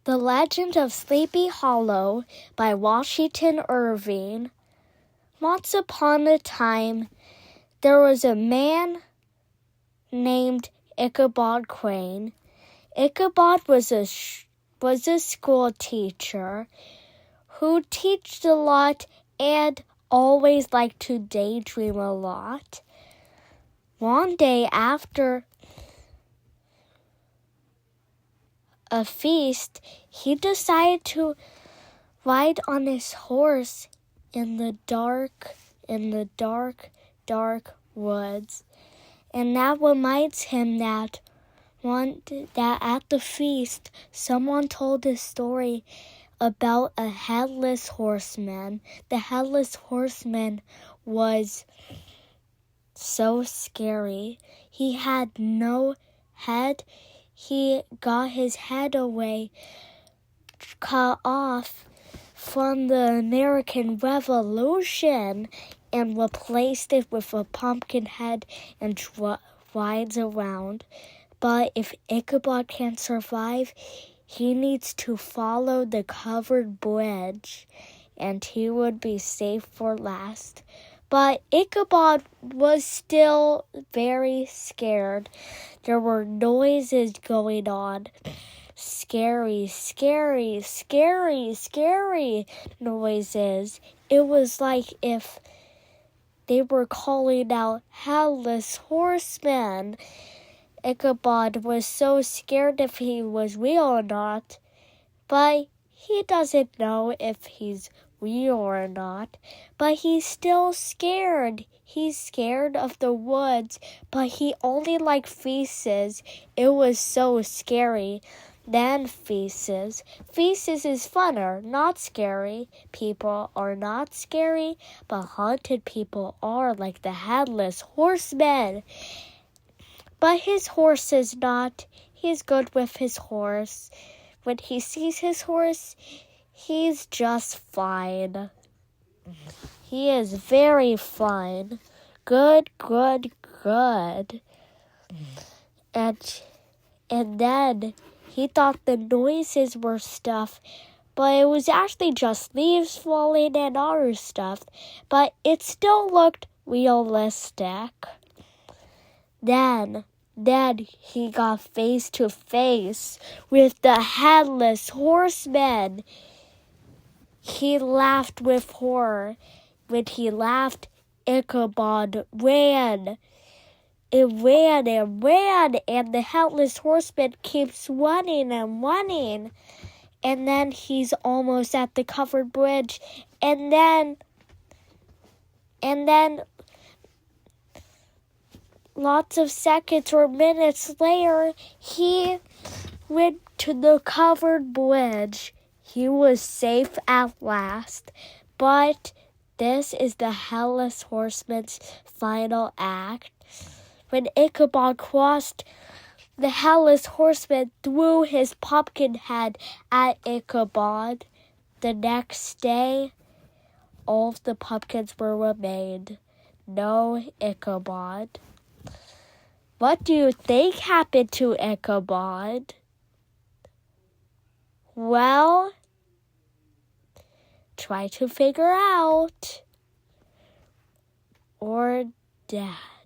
The Legend of Sleepy Hollow by Washington Irving. Once upon a time, there was a man named Ichabod Crane. Ichabod was a school teacher who taught a lot and always liked to daydream a lot. One day after a feast, he decided to ride on his horse in the dark woods. And that reminds him that at the feast, someone told a story about a headless horseman. The headless horseman was so scary. He had no head. He got his head cut off from the American Revolution and replaced it with a pumpkin head and rides around. But if Ichabod can't survive, he needs to follow the covered bridge, and he would be safe for last. But Ichabod was still very scared. There were noises going on. Scary noises. It was like if they were calling out headless horsemen. Ichabod was so scared if he was real or not, but he doesn't know if he's real or not. But he's still scared. He's scared of the woods, but he only liked feasts. It was so scary. Than feasts. Feasts is funner, not scary. People are not scary, but haunted people are, like the headless horseman. But his horse is not. He's good with his horse. When he sees his horse, he's just fine. He is very fine. Good. And then he thought the noises were stuff, but it was actually just leaves falling and other stuff. But it still looked realistic. Then he got face to face with the headless horseman. He laughed with horror. When he laughed, Ichabod ran. It ran, and the headless horseman keeps running. And then he's almost at the covered bridge. And then lots of seconds or minutes later, he went to the covered bridge. He was safe at last. But this is the headless horseman's final act. When Ichabod crossed, the headless horseman threw his pumpkin head at Ichabod. The next day, all of the pumpkins were remained. No Ichabod. What do you think happened to Ichabod? Well, try to figure out. Or death.